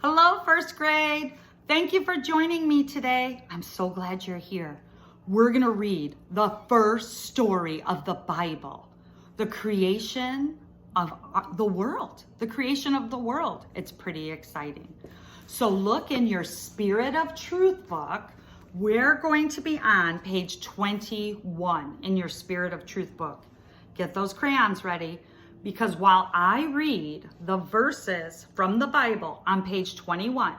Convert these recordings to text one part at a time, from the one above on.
Hello, first grade. Thank you for joining me today. I'm so glad you're here. We're going to read the first story of the Bible, the creation of the world, the creation of the world. It's pretty exciting. So look in your Spirit of Truth book. We're going to be on page 21 in your Spirit of Truth book. Get those crayons ready, because while I read the verses from the Bible on page 21,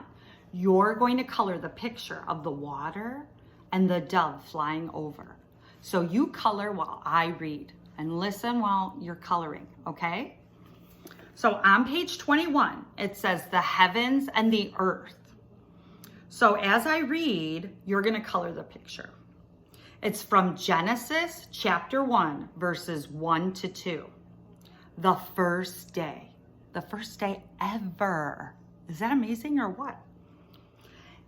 you're going to color the picture of the water and the dove flying over. So you color while I read and listen while you're coloring, okay? So on page 21, it says the heavens and the earth. So as I read, you're going to color the picture. It's from Genesis chapter 1, verses 1 to 2. The first day ever. Is that amazing or what?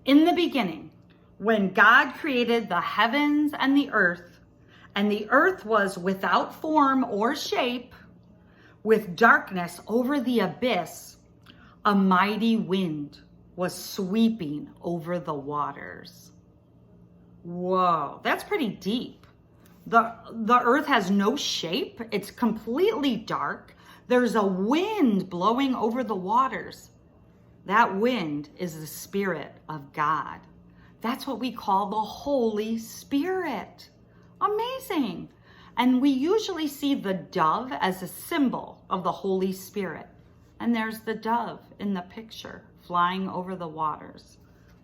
In the beginning, when God created the heavens and the earth was without form or shape, with darkness over the abyss, a mighty wind was sweeping over the waters. Whoa, that's pretty deep. The earth has no shape. It's completely dark. There's a wind blowing over the waters. That wind is the Spirit of God. That's what we call the Holy Spirit. Amazing. And we usually see the dove as a symbol of the Holy Spirit. And there's the dove in the picture flying over the waters.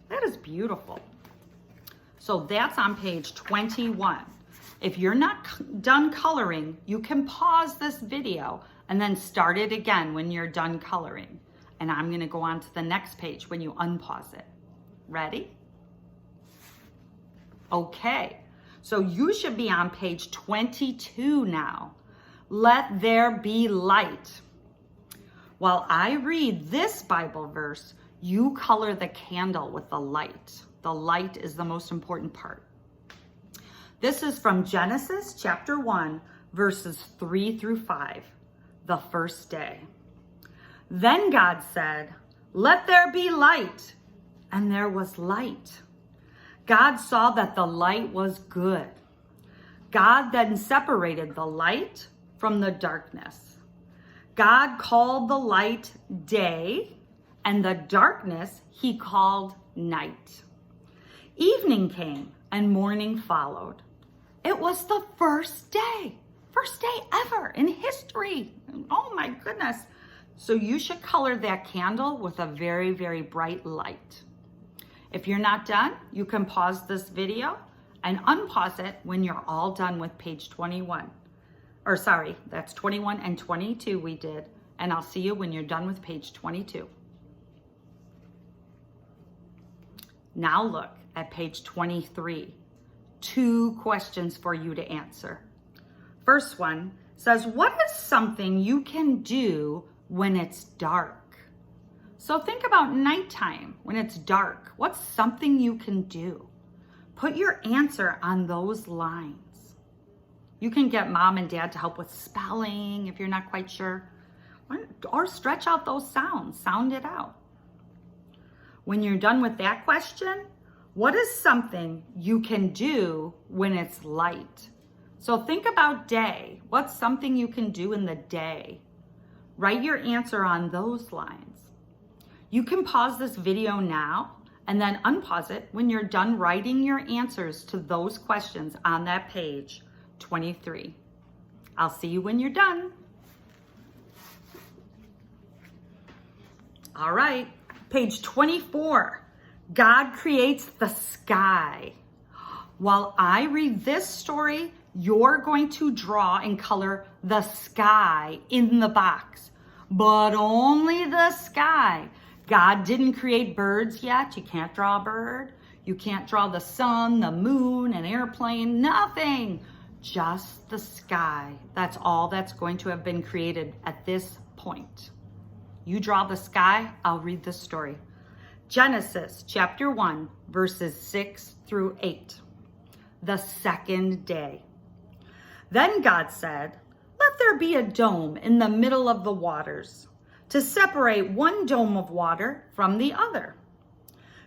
That is beautiful. So that's on page 21. If you're not done coloring, you can pause this video and then start it again when you're done coloring. And I'm going to go on to the next page when you unpause it. Ready? Okay, so you should be on page 22 now. Let there be light. While I read this Bible verse, you color the candle with the light. The light is the most important part. This is from Genesis chapter 1, verses 3 through 5, the first day. Then God said, "Let there be light," and there was light. God saw that the light was good. God then separated the light from the darkness. God called the light day, and the darkness he called night. Evening came and morning followed. It was the first day ever in history. Oh my goodness. So you should color that candle with a very, very bright light. If you're not done, you can pause this video and unpause it when you're all done with page 21. Or sorry, that's 21 and 22 we did. And I'll see you when you're done with page 22. Now look at page 23. 2 questions for you to answer. First one says, what is something you can do when it's dark? So think about nighttime when it's dark. What's something you can do? Put your answer on those lines. You can get mom and dad to help with spelling if you're not quite sure. Or stretch out those sounds. Sound it out. When you're done with that question, what is something you can do when it's light? So think about day. What's something you can do in the day? Write your answer on those lines. You can pause this video now and then unpause it when you're done writing your answers to those questions on that page 23. I'll see you when you're done. All right, page 24. God creates the sky. While I read this story, you're going to draw and color the sky in the box, but only the sky. God didn't create birds yet. You can't draw a bird. You can't draw the sun, the moon, an airplane, nothing. Just the sky. That's all that's going to have been created at this point. You draw the sky, I'll read the story. Genesis chapter 1, verses 6 through 8. The second day. Then God said, "Let there be a dome in the middle of the waters, to separate one dome of water from the other.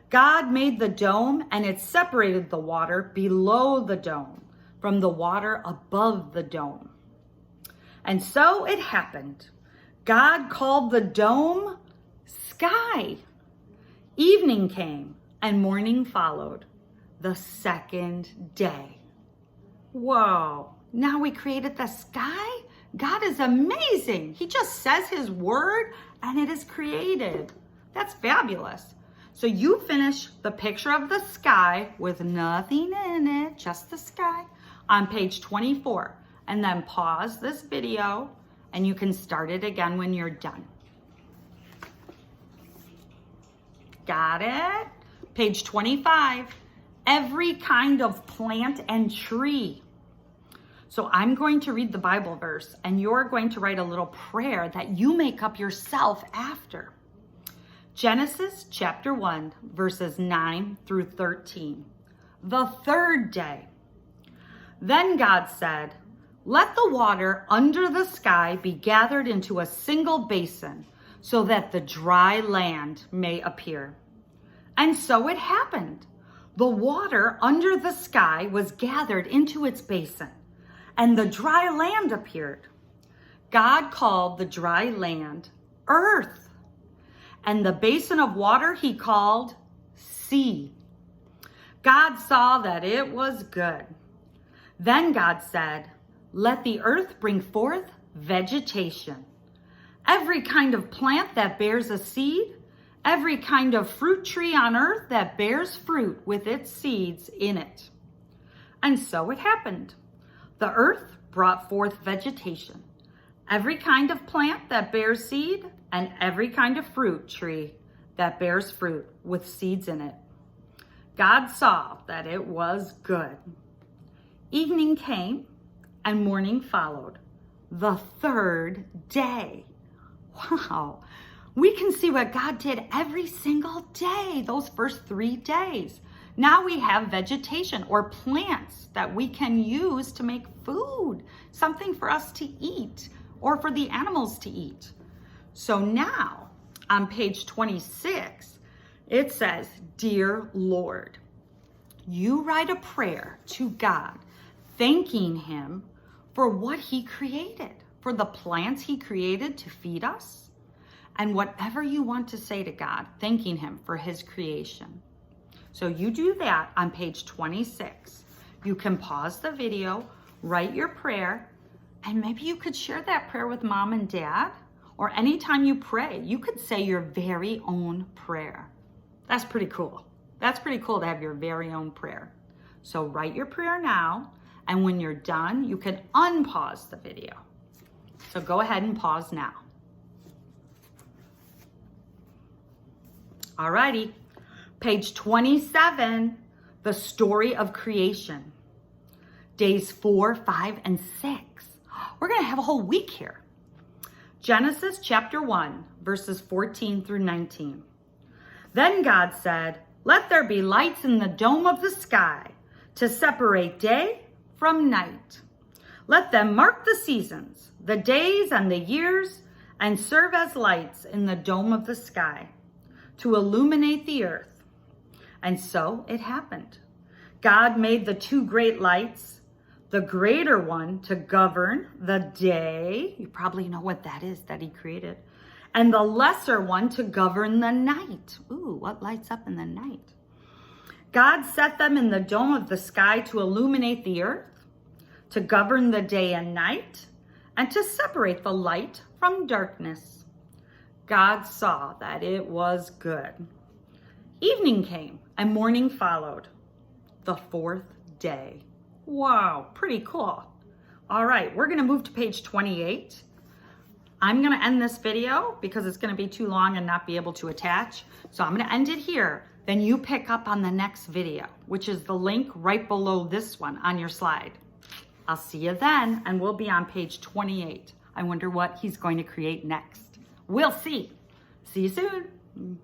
God made the dome, and it separated the water below the dome from the water above the dome. And so it happened. God called the dome sky. Evening came and morning followed, the second day. Whoa, now we created the sky? God is amazing. He just says his word and it is created. That's fabulous. So you finish the picture of the sky with nothing in it, just the sky, on page 24. And then pause this video and you can start it again when you're done. Got it? Page 25, every kind of plant and tree. So I'm going to read the Bible verse and you're going to write a little prayer that you make up yourself after. Genesis chapter 1, verses 9 through 13. The third day. Then God said, "Let the water under the sky be gathered into a single basin, so that the dry land may appear." And so it happened. The water under the sky was gathered into its basin, and the dry land appeared. God called the dry land earth, and the basin of water he called sea. God saw that it was good. Then God said, "Let the earth bring forth vegetation, every kind of plant that bears a seed, every kind of fruit tree on earth that bears fruit with its seeds in it." And so it happened. The earth brought forth vegetation, every kind of plant that bears seed, and every kind of fruit tree that bears fruit with seeds in it. God saw that it was good. Evening came and morning followed, the third day. Wow, we can see what God did every single day, those first 3 days. Now we have vegetation or plants that we can use to make food, something for us to eat or for the animals to eat. So now on page 26, it says, "Dear Lord," you write a prayer to God, thanking him for what he created, for the plants he created to feed us, and whatever you want to say to God, thanking him for his creation. So you do that on page 26. You can pause the video, write your prayer, and maybe you could share that prayer with mom and dad, or anytime you pray, you could say your very own prayer. That's pretty cool. That's pretty cool to have your very own prayer. So write your prayer now, and when you're done, you can unpause the video. So go ahead and pause now. Alrighty, page 27, the story of creation. Days 4, 5, and 6. We're gonna have a whole week here. Genesis chapter 1, verses 14 through 19. Then God said, "Let there be lights in the dome of the sky to separate day from night. Let them mark the seasons, the days and the years, and serve as lights in the dome of the sky to illuminate the earth." And so it happened. God made the 2 great lights, the greater one to govern the day. You probably know what that is that he created. And the lesser one to govern the night. Ooh, what lights up in the night? God set them in the dome of the sky to illuminate the earth, to govern the day and night, and to separate the light from darkness. God saw that it was good. Evening came and morning followed, the 4th day. Wow, pretty cool. All right, we're gonna move to page 28. I'm gonna end this video because it's gonna be too long and not be able to attach. So I'm gonna end it here. Then you pick up on the next video, which is the link right below this one on your slide. I'll see you then, and we'll be on page 28. I wonder what he's going to create next. We'll see. See you soon.